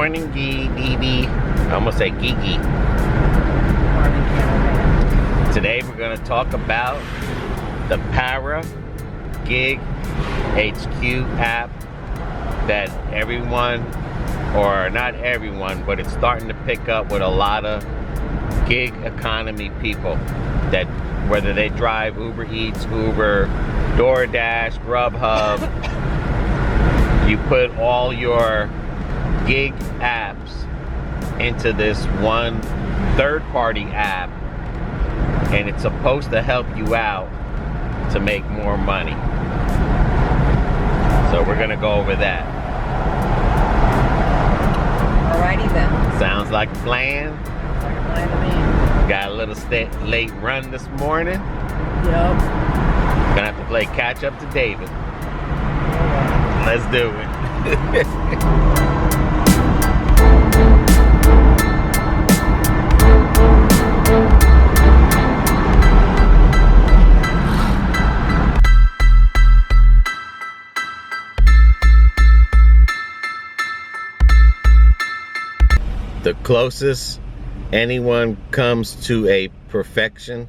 morning, Dee. I almost said Gigi. Morning, Canada. Today we're going to talk about the Para Gig HQ app that everyone, or not everyone, but it's starting to pick up with a lot of gig economy people that whether they drive Uber Eats, Uber, Doordash, Grubhub, you put all your gig apps into this one third-party app, and it's supposed to help you out to make more money. So we're gonna go over that. Alrighty then. Sounds like a plan. Sounds like a plan to me. Got a little late run this morning. Yep. Gonna have to play catch up to David. Let's do it. The closest anyone comes to a perfection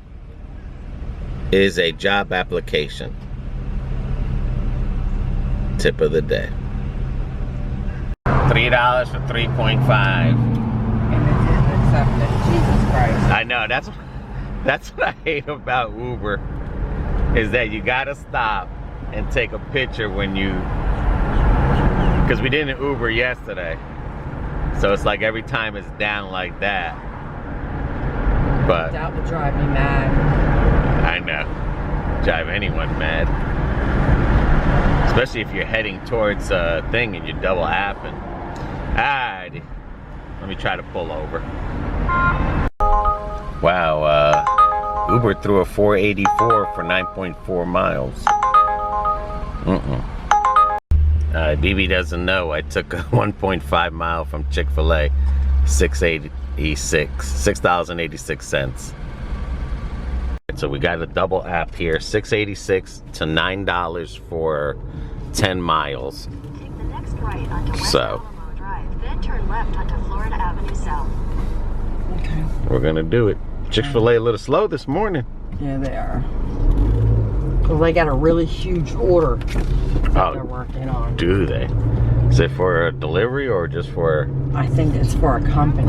is a job application. Tip of the day. $3 for 3.5. And it didn't accept it. Jesus Christ. I know, that's what I hate about Uber, is that you gotta stop and take a picture when you, because we didn't Uber yesterday. So it's like every time it's down like that. But that would drive me mad. I know. Drive anyone mad. Especially if you're heading towards a thing and you're double apping. Alrighty. Let me try to pull over. Wow, Uber threw a 484 for 9.4 miles. DB doesn't know I took a 1.5 mile from Chick-fil-A, $6.86. So we got a double app here, $6.86 to $9 for 10 miles. Take the next right onto West So Alamo Drive, then turn left onto Florida Avenue South. Okay. we're gonna do it. Chick-fil-A a little slow this morning. Yeah, they are. Well, they got a really huge order that they're working on. Do they? Is it for a delivery or just for? I think it's for a company.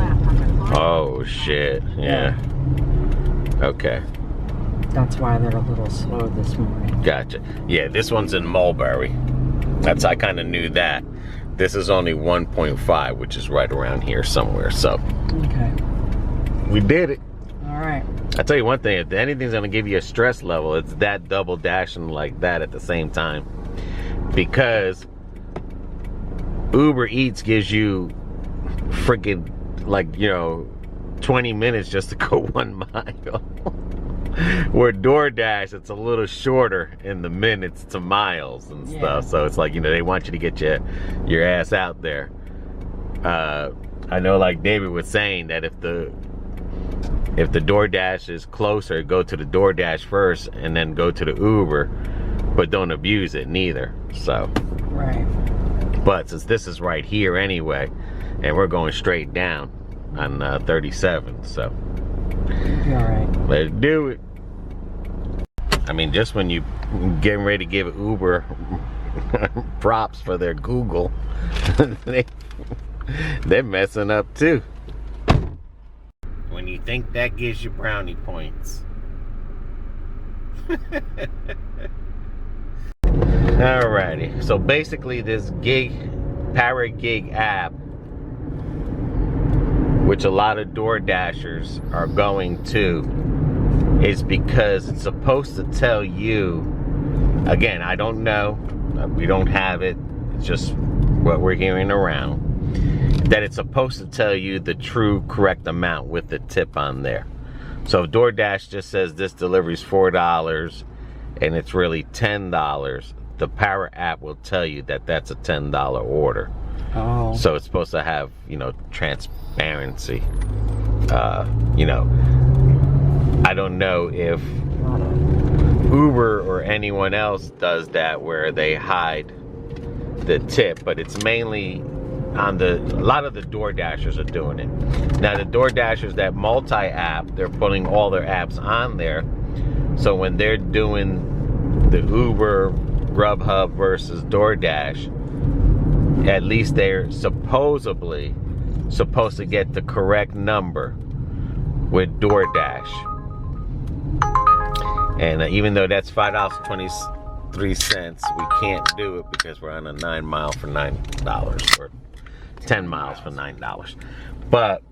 Oh shit! Yeah. Okay. That's why they're a little slow this morning. Gotcha. Yeah, this one's in Mulberry. I kind of knew that. This is only 1.5, which is right around here somewhere. So. Okay. We did it. All right. I tell you one thing, if anything's gonna give you a stress level, it's that double dashing like that at the same time. Because Uber Eats gives you freaking, like, 20 minutes just to go 1 mile. Where Doordash, it's a little shorter in the minutes to miles and stuff. So it's like, they want you to get your ass out there. I know, like David was saying, that if the DoorDash is closer, go to the DoorDash first and then go to the Uber, but don't abuse it neither. So, right. But since this is right here anyway, and we're going straight down on 37, so You're all right. let's do it. I mean, just when you getting ready to give Uber props for their Google, they're messing up too. When you think that gives you brownie points. Alrighty, so basically this Para Gig app, which a lot of DoorDashers are going to, is because it's supposed to tell you, again, I don't know, we don't have it, it's just what we're hearing around, that it's supposed to tell you the true correct amount with the tip on there. So if DoorDash just says this delivery is $4 and it's really $10, the Para app will tell you that that's a $10 order. Oh. So it's supposed to have, transparency. I don't know if Uber or anyone else does that where they hide the tip, but it's mainly a lot of the Doordashers are doing it. Now the Doordashers, that multi-app, they're putting all their apps on there. So when they're doing the Uber, Grubhub versus DoorDash, at least they're supposedly supposed to get the correct number with DoorDash. And even though that's $5.23, we can't do it because we're on a 9 mile for $9 or 10 miles for $9. But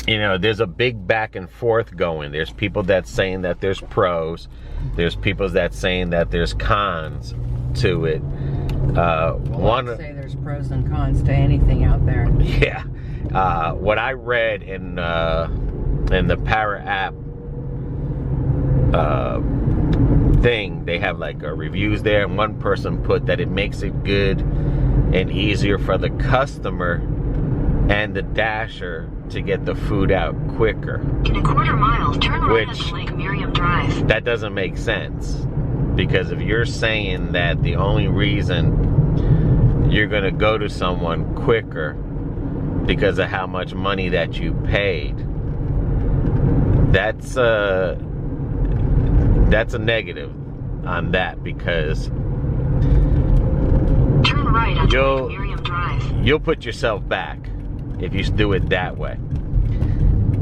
you know, there's a big back and forth going. There's people that's saying that there's pros. There's people that's saying that there's cons to it. I'd say there's pros and cons to anything out there. Yeah. What I read in the Para app thing, they have like reviews there, and one person put that it makes it good and easier for the customer and the dasher to get the food out quicker. In a quarter mile, turn right onto Lake Miriam Drive. That doesn't make sense, because if you're saying that the only reason you're going to go to someone quicker because of how much money that you paid, that's a negative on that, because turn right onto Lake Miriam Drive. You'll put yourself back if you do it that way.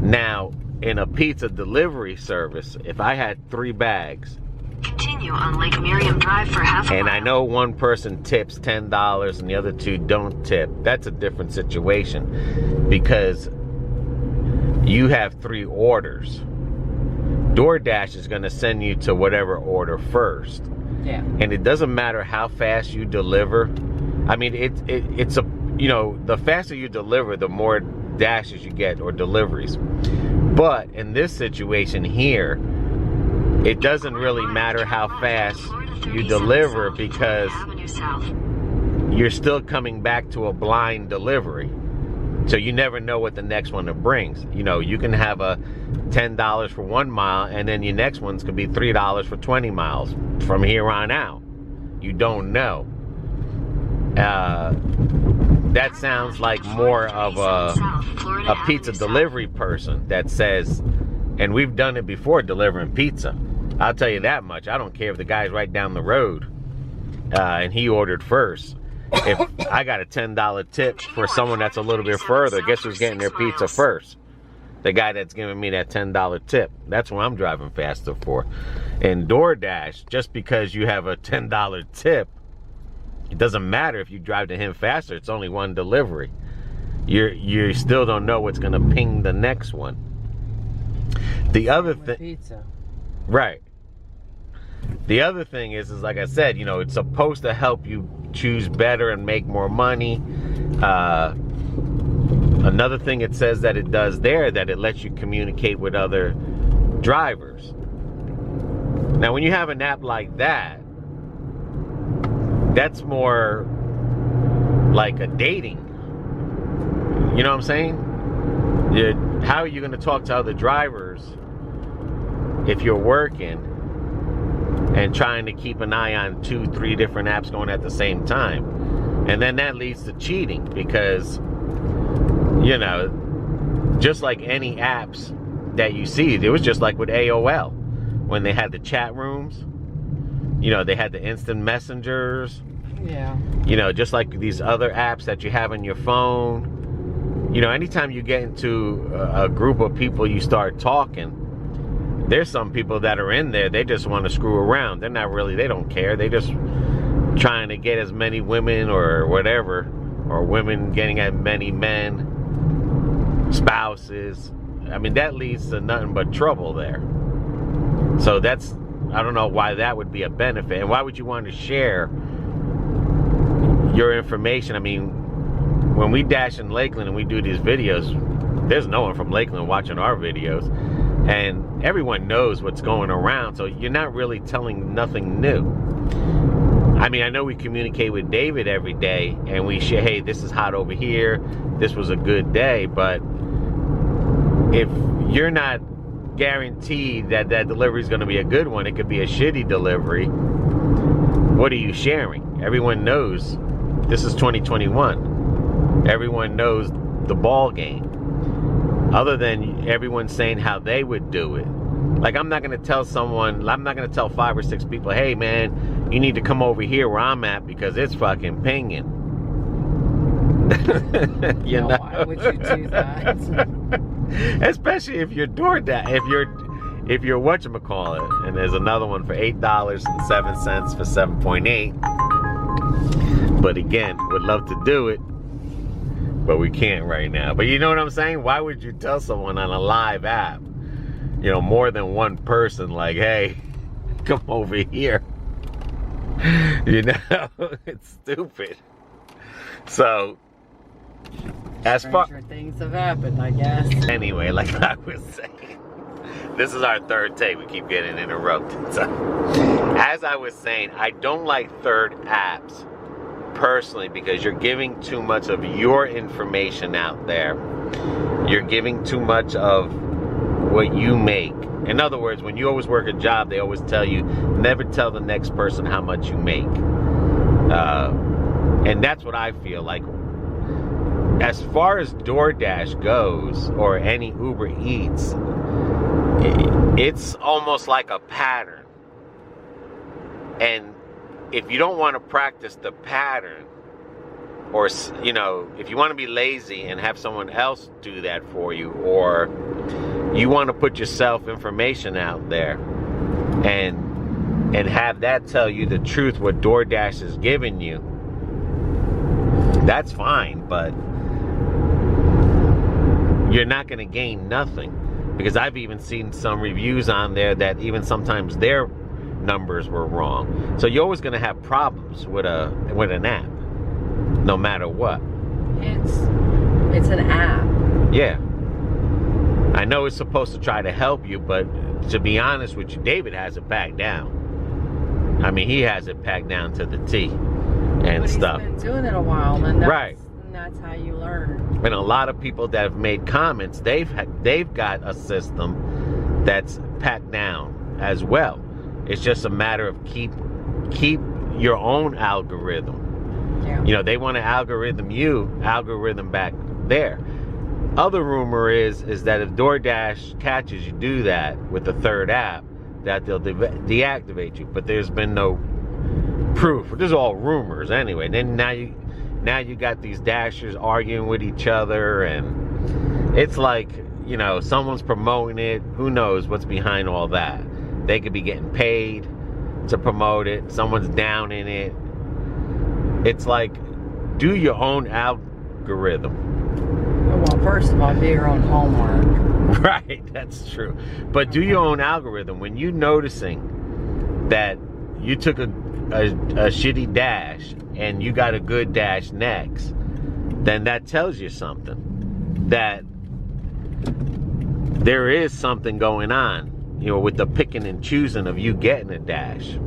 Now, in a pizza delivery service, if I had 3 bags, continue on Lake Miriam Drive for half a mile. And I know one person tips $10 and the other 2 don't tip, that's a different situation, because you have 3 orders. DoorDash is going to send you to whatever order first. Yeah. And it doesn't matter how fast you deliver. I mean, it's a, you know, the faster you deliver, the more dashes you get, or deliveries. But in this situation here, it doesn't really matter how fast you deliver, because you're still coming back to a blind delivery. So you never know what the next one brings. You know, you can have a $10 for 1 mile, and then your next one's could be $3 for 20 miles from here on out. You don't know. That sounds like more of a pizza delivery person that says, and we've done it before delivering pizza. I'll tell you that much. I don't care if the guy's right down the road and he ordered first. If I got a $10 tip for someone that's a little bit further, guess who's getting their pizza first? The guy that's giving me that $10 tip. That's what I'm driving faster for. And DoorDash, just because you have a $10 tip, it doesn't matter if you drive to him faster. It's only one delivery. You still don't know what's going to ping the next one. The other thing, pizza. Right. The other thing is like I said, you know, it's supposed to help you choose better and make more money. Another thing it says that it does there, that it lets you communicate with other drivers. Now, when you have an app like that, that's more like a dating. You know what I'm saying? How are you going to talk to other drivers if you're working and trying to keep an eye on 2-3 different apps going at the same time? And then that leads to cheating, because, you know, just like any apps that you see, it was just like with AOL when they had the chat rooms. You know, they had the instant messengers. Yeah. You know, just like these other apps that you have on your phone. You know, anytime you get into a group of people, you start talking. There's some people that are in there, they just want to screw around. They're not really, they don't care. They just trying to get as many women or whatever, or women getting as many men, spouses. I mean, that leads to nothing but trouble there. So that's, I don't know why that would be a benefit. And why would you want to share your information? I mean, when we dash in Lakeland and we do these videos, there's no one from Lakeland watching our videos. And everyone knows what's going around, so you're not really telling nothing new. I mean, I know we communicate with David every day, and we share, hey, this is hot over here, this was a good day, but if you're not guaranteed that that delivery is going to be a good one, it could be a shitty delivery, what are you sharing? Everyone knows this is 2021. Everyone knows the ball game. Other than everyone saying how they would do it. Like, I'm not going to tell 5 or 6 people, hey man, you need to come over here where I'm at because it's fucking pinging. You know? Why would you do that? Especially if you're Doordash, if you're whatchamacallit, and there's another one for $8.07 for 7.8. But again, would love to do it, but we can't right now. But you know what I'm saying? Why would you tell someone on a live app, you know, more than one person, like, hey, come over here? You know, it's stupid. So, as far stranger things have happened, I guess. Anyway, like I was saying, this is our third take. We keep getting interrupted. So, as I was saying, I don't like third apps personally because you're giving too much of your information out there. You're giving too much of what you make. In other words, when you always work a job, they always tell you never tell the next person how much you make. And that's what I feel like. As far as DoorDash goes, or any Uber Eats, it's almost like a pattern. And if you don't want to practice the pattern, or, you know, if you want to be lazy and have someone else do that for you, or you want to put yourself information out there and have that tell you the truth, what DoorDash is giving you, that's fine, but you're not going to gain nothing. Because I've even seen some reviews on there that even sometimes their numbers were wrong. So you're always going to have problems with an app, no matter what. It's an app. Yeah. I know it's supposed to try to help you, but to be honest with you, David has it packed down. I mean, he has it packed down to the T and stuff. He's been doing it a while, and right. That's how you learn. And a lot of people that have made comments, they've got a system that's packed down as well. It's just a matter of keep your own algorithm. Yeah. You know, they want to algorithm back there. Other rumor is that if DoorDash catches you do that with the third app, that they'll deactivate you. But there's been no proof. This is all rumors anyway. And then now you got these dashers arguing with each other, and it's like, you know, someone's promoting it. Who knows what's behind all that? They could be getting paid to promote it. Someone's down in it. It's like, do your own algorithm. Well, first of all, do your own homework. Right, that's true. But do your own algorithm. When you're noticing that you took a shitty dash and you got a good dash next, then that tells you something. That there is something going on, you know, with the picking and choosing of you getting a dash.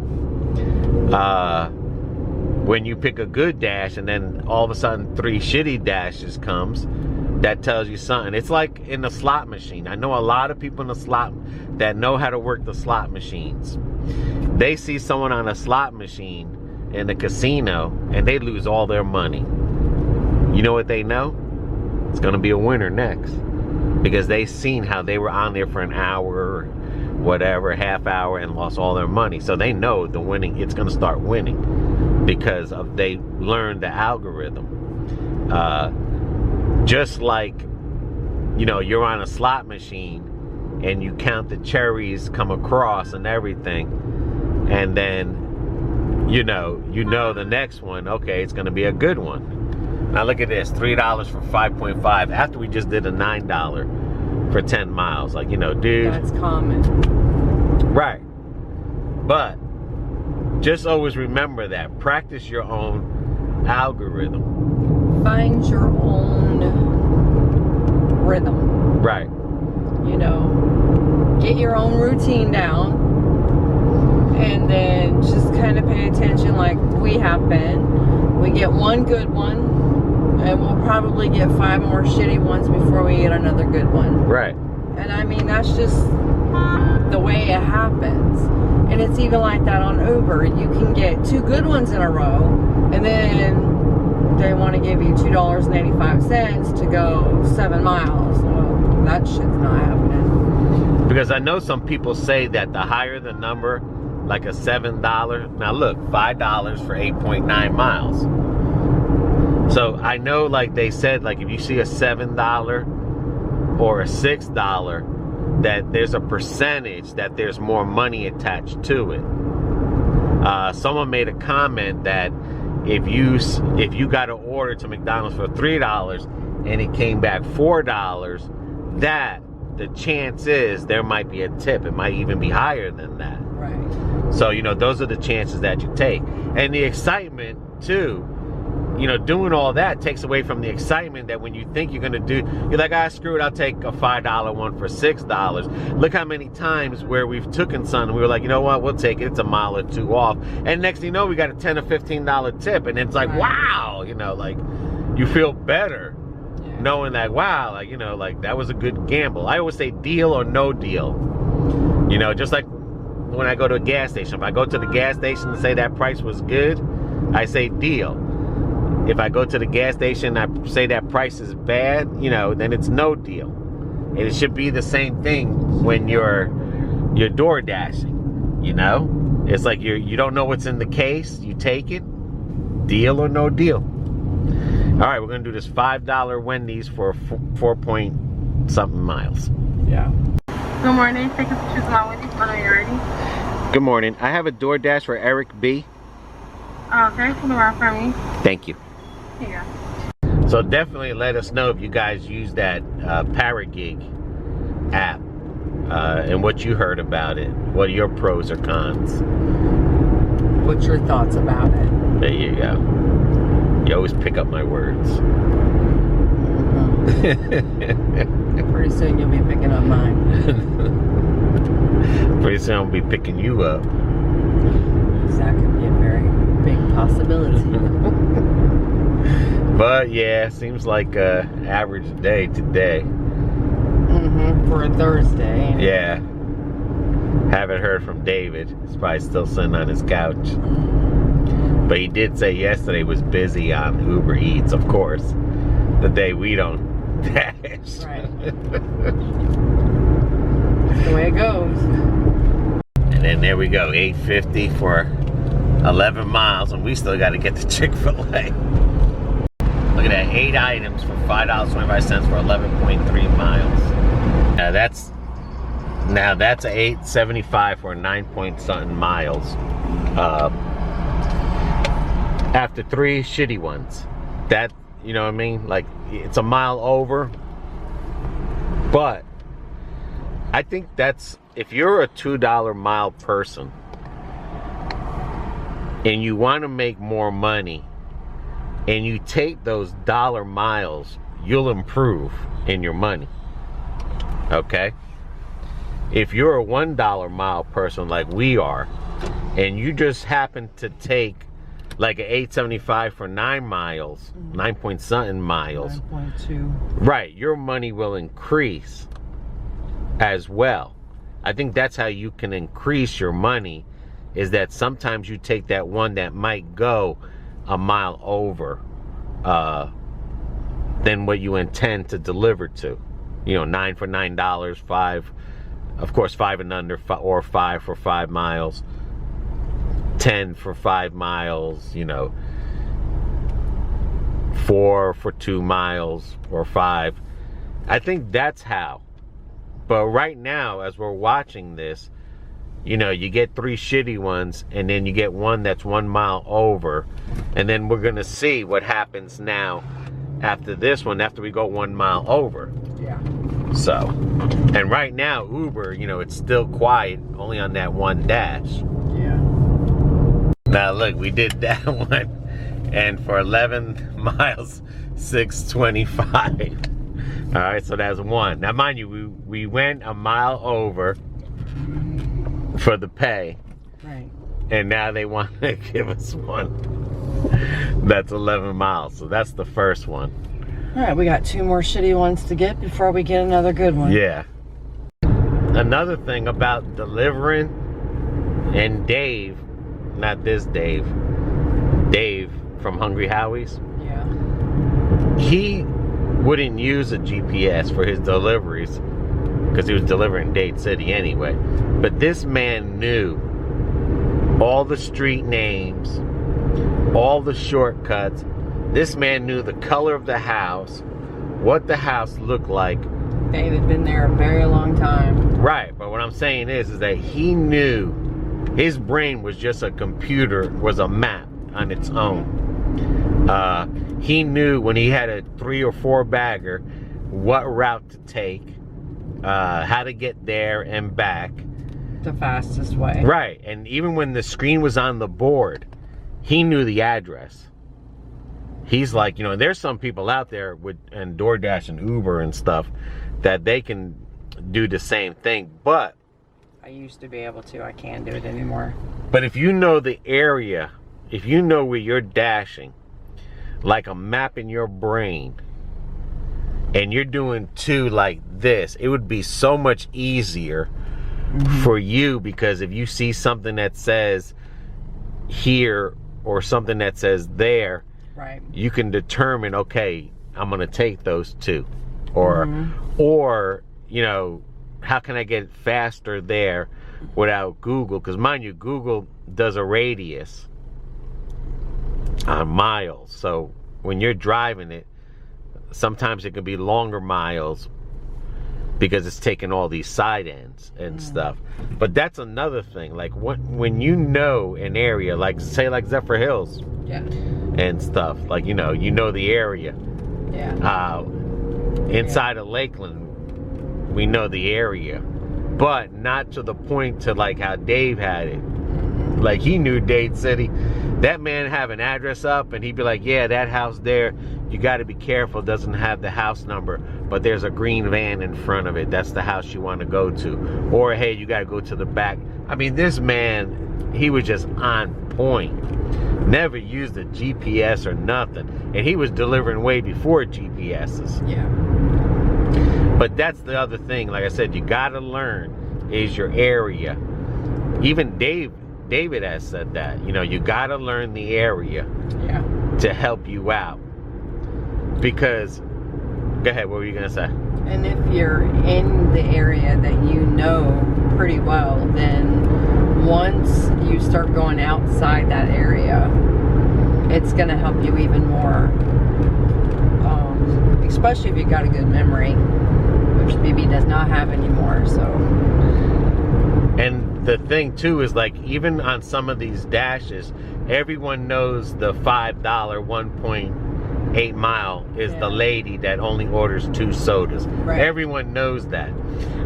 When you pick a good dash and then all of a sudden 3 shitty dashes comes, that tells you something. It's like in the slot machine. I know a lot of people in the slot that know how to work the slot machines. They see someone on a slot machine in a casino and they lose all their money. You know what they know? It's going to be a winner next. Because they seen how they were on there for an hour, whatever, half hour, and lost all their money. So they know the winning, it's going to start winning because they learned the algorithm. Just like, you know, you're on a slot machine and you count the cherries come across and everything, and then you know the next one, okay, it's going to be a good one. Now look at this, $3 for 5.5 after we just did a $9 for 10 miles. Like, you know, dude, That's common. right? But just always remember that. Practice your own algorithm. Find your own rhythm. Right. You know, get your own routine down, and then just kind of pay attention like we have been. We get one good one, and we'll probably get 5 more shitty ones before we get another good one. Right. And I mean, that's just the way it happens. And it's even like that on Uber. You can get 2 good ones in a row, and then they want to give you $2.85 to go 7 miles. Well, that shit's not happening. Because I know some people say that the higher the number, like a $7. Now look, $5 for 8.9 miles. So I know, like they said, like if you see a $7 or a $6, that there's a percentage that there's more money attached to it. Someone made a comment that if you got an order to McDonald's for $3 and it came back $4, that the chance is there might be a tip. It might even be higher than that. Right. So, you know, those are the chances that you take. And the excitement, too, you know, doing all that takes away from the excitement that when you think you're going to do, you're like, ah, screw it, I'll take a $5 one for $6. Look how many times where we've taken some and we were like, you know what, we'll take it. It's a mile or two off. And next thing you know, we got a $10 or $15 tip. And it's like, right. Wow, you know, like you feel better knowing that, wow, like, you know, like that was a good gamble. I always say deal or no deal. You know, just like when I go to a gas station. If I go to the gas station and say that price was good, I say deal. If I go to the gas station and I say that price is bad, you know, then it's no deal. And it should be the same thing when you're door dashing, you know? It's like you don't know what's in the case, you take it, deal or no deal. All right, we're gonna do this $5 Wendy's for 4-point-something miles. Yeah. Good morning. Thank you for choosing my Wendy's. Are you ready? Good morning. I have a DoorDash for Eric B. Okay, come around for me. Thank you. Here. So definitely let us know if you guys use that Paragig app and what you heard about it. What are your pros or cons? What's your thoughts about it? There you go. You always pick up my words. Mm-hmm. Pretty soon you'll be picking up mine. Pretty soon I'll be picking you up. That could be a very big possibility. But yeah, seems like a average day today. Mm-hmm. For a Thursday. Yeah. Haven't heard from David. He's probably still sitting on his couch. But he did say yesterday was busy on Uber Eats, of course. The day we don't dash. Right. That's the way it goes. And then there we go, $8.50 for 11 miles, and we still got to get to Chick-fil-A. Look at that, 8 items for $5.25 for 11.3 miles. Now that's $8.75 for 9-point-something miles. After 3 shitty ones. That, you know what I mean? Like, it's a mile over. But I think that's, if you're a $2 mile person and you want to make more money and you take those dollar miles, you'll improve in your money. Okay? If you're a $1 mile person like we are, and you just happen to take like an $8.75 for 9 miles, 9-point-something miles. 9.2. Right, your money will increase as well. I think that's how you can increase your money, is that sometimes you take that one that might go a mile over than what you intend to deliver to. You know, 9 for $9, 5, of course, 5 and under, or 5 for 5 miles. 10 for 5 miles, you know, 4 for 2 miles or 5. I think that's how. But right now, as we're watching this, you know, you get 3 shitty ones, and then you get one that's 1 mile over, and then we're gonna see what happens now after this one, after we go 1 mile over. Yeah. So, and right now, Uber, you know, it's still quiet, only on that one dash. Yeah. Now look, we did that one, and for 11 miles, $6.25. All right, so that's one. Now mind you, we went a mile over for the pay. Right. And now they want to give us one that's 11 miles. So that's the first one. All right, we got 2 more shitty ones to get before we get another good one. Yeah. Another thing about delivering, and Dave, not this Dave, Dave from Hungry Howie's. Yeah. he wouldn't use a GPS for his deliveries because he was delivering Dade City anyway. But this man knew all the street names, all the shortcuts. This man knew the color of the house, what the house looked like. David been there a very long time. Right, but what I'm saying is that he knew, his brain was just a computer, was a map on its own. He knew when he had a 3 or 4 bagger what route to take, how to get there and back. The fastest way. Right, and even when the screen was on the board, he knew the address. He's like, you know, there's some people out there with and Doordash and Uber and stuff that they can do the same thing, but I used to be able to. I can't do it anymore. But if you know the area, if you know where you're dashing, like a map in your brain, and you're doing 2 like this, it would be so much easier for you, because if you see something that says here or something that says there, right, you can determine, okay, I'm gonna take those 2, or you know, how can I get faster there without Google? Because mind you, Google does a radius on miles, so when you're driving it, sometimes it can be longer miles because it's taking all these side ends and stuff. But that's another thing, like when you know an area, like say like Zephyrhills, yeah, and stuff, like you know the area, yeah, inside of Lakeland, we know the area, but not to the point to like how Dave had it. Like he knew Dade City. That man have an address up and he'd be like, yeah, that house there, you got to be careful, it doesn't have the house number, but there's a green van in front of it, that's the house you want to go to. Or hey, you got to go to the back. I mean, this man, he was just on point. Never used a GPS or nothing, and he was delivering way before GPSs. yeah. But that's the other thing, like I said, you got to learn is your area. Even David has said that, you know, you got to learn the area, Yeah. to help you out. Because, go ahead, what were you going to say? And if you're in the area that you know pretty well, then once you start going outside that area, it's going to help you even more. Especially if you got a good memory, which BB does not have anymore, so. And the thing too is, like, even on some of these dashes, everyone knows the $5 1.8 mile is the lady that only orders 2 sodas. Right. Everyone knows that.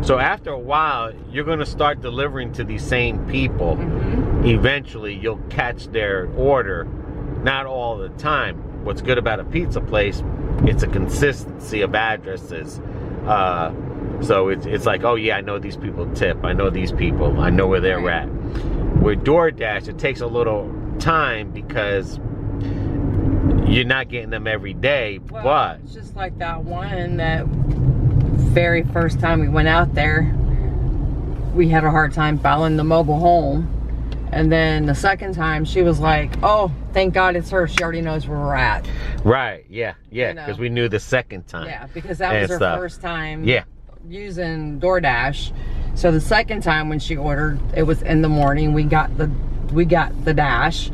So after a while, you're going to start delivering to these same people. Eventually, you'll catch their order. Not all the time. What's good about a pizza place, it's a consistency of addresses. So it's like, oh yeah, I know these people tip. I know these people. I know where they're at. With Doordash, it takes a little time because you're not getting them every day. Well, but it's just like that one, that very first time we went out there, we had a hard time following the mobile home. And then the second time, she was like, oh, thank God it's her. She already knows where we're at. Right, yeah, You know. because we knew the second time. Yeah, because that was her first time Yeah. using Doordash. So the second time when she ordered, it was in the morning. We got the dash,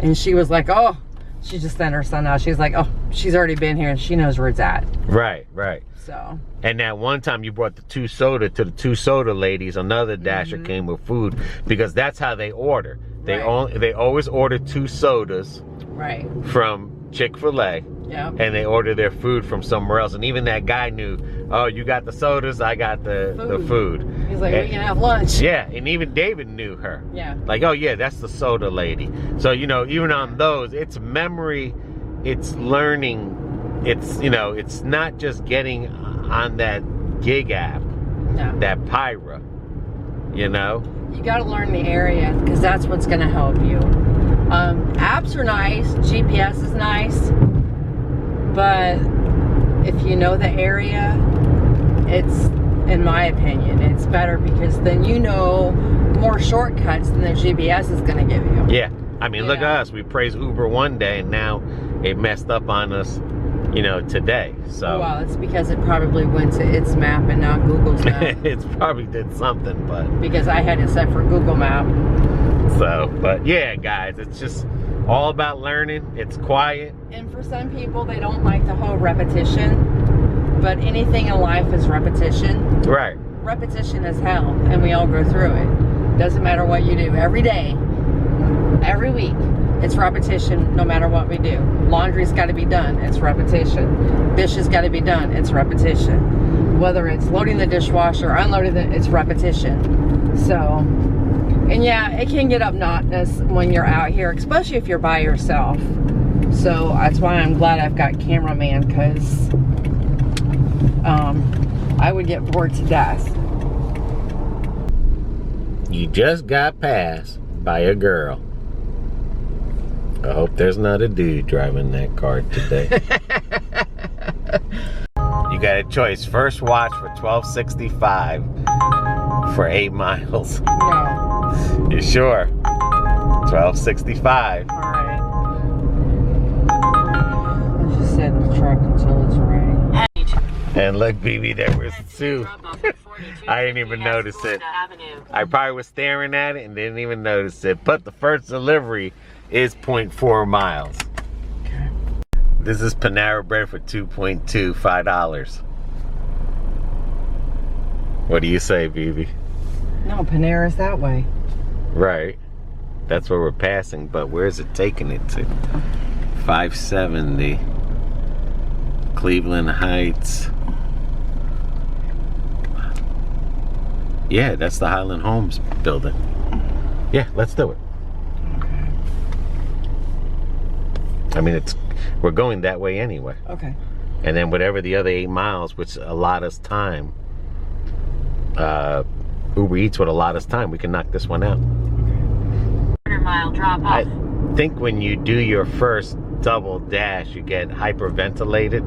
and she was like, oh, she just sent her son out. She's like, oh, she's already been here and she knows where it's at. Right, right. So. And that one time you brought the 2 soda to the 2 soda ladies, another dasher came with food, because that's how they order. They they always order 2 sodas Right. from Chick-fil-A. Yeah. And they order their food from somewhere else. And even that guy knew, oh, you got the sodas, I got the food. He's like, and, we can have lunch. Yeah, and even David knew her. Yeah. Like, oh yeah, that's the soda lady. So, you know, even on those, it's memory, it's learning, it's, you know, it's not just getting on that gig app, that Pyra, you know? You got to learn the area, because that's what's going to help you. Apps are nice, GPS is nice, but if you know the area, it's, in my opinion, it's better, because then you know more shortcuts than the GPS is going to give you. Yeah, I mean, look at us. We praised Uber one day, and now it messed up on us you know, today. So Well, it's because it probably went to its map and not Google's map. it's probably did something, but Because I had it set for Google Map. so, but yeah, guys, it's just all about learning. It's quiet. And for some people, they don't like the whole repetition. But anything in life is repetition. Right. Repetition is hell, and we all go through it. Doesn't matter what you do. Every day, every week, it's repetition no matter what we do. Laundry's got to be done, it's repetition. Dishes got to be done, it's repetition. Whether it's loading the dishwasher, unloading it's repetition. So, and yeah, it can get obnoxious when you're out here, especially if you're by yourself. So that's why I'm glad I've got cameraman, because I would get bored to death. You just got passed by a girl. I hope there's not a dude driving that car today. You got a choice. First watch for $12.65 for 8 miles. No. You sure? $12.65. All right. Let's just sit in the truck until it's ready. And look, BB, there was two. I didn't even notice it. I probably was staring at it and didn't even notice it. But the first delivery is 0.4 miles. Okay. This is Panera Bread for $2.2, $5. What do you say, BB? No, Panera's that way. Right. That's where we're passing, but where is it taking it to? 570. Cleveland Heights. Yeah, that's the Highland Homes building. Yeah, let's do it. I mean, we're going that way anyway. Okay. And then whatever the other 8 miles, which allot us time, Uber Eats would allot us time. We can knock this one out. 100-mile drop off. I think when you do your first double dash, you get hyperventilated,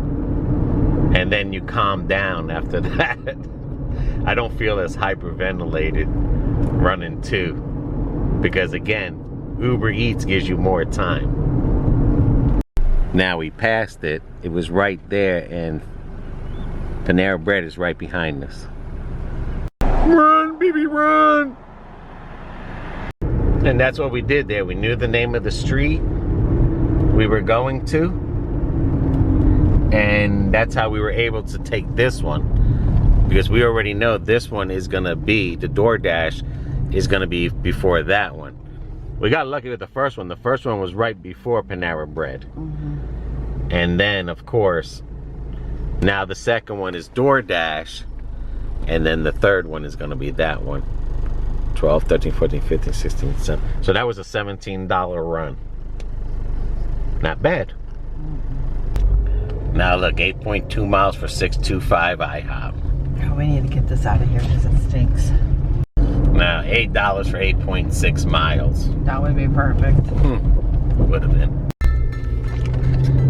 and then you calm down after that. I don't feel as hyperventilated running two, because again, Uber Eats gives you more time. Now we passed it. It was right there, and Panera Bread is right behind us. Run, baby, run! And that's what we did there. We knew the name of the street we were going to, and that's how we were able to take this one, because we already know this one is gonna be, the Doordash is gonna be before that one. We got lucky with the first one. The first one was right before Panera Bread. And then, of course, now the second one is Doordash, and then the third one is gonna be that one. 12, 13, 14, 15, 16, 17. So that was a $17 run. Not bad. Now look, 8.2 miles for 625 IHOP. Oh, we need to get this out of here because it stinks. Now $8 for 8.6 miles. That would be perfect. Would have been.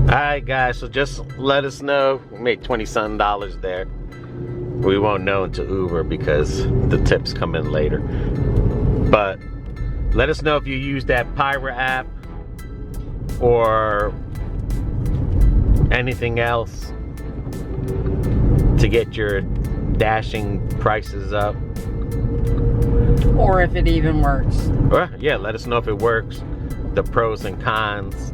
Alright guys, so just let us know. We made $20-something there. We won't know until Uber because the tips come in later. But let us know if you use that Pyra app or anything else to get your dashing prices up. Or if it even works. Well, yeah, let us know if it works, the pros and cons.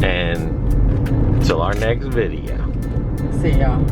And till our next video. See y'all.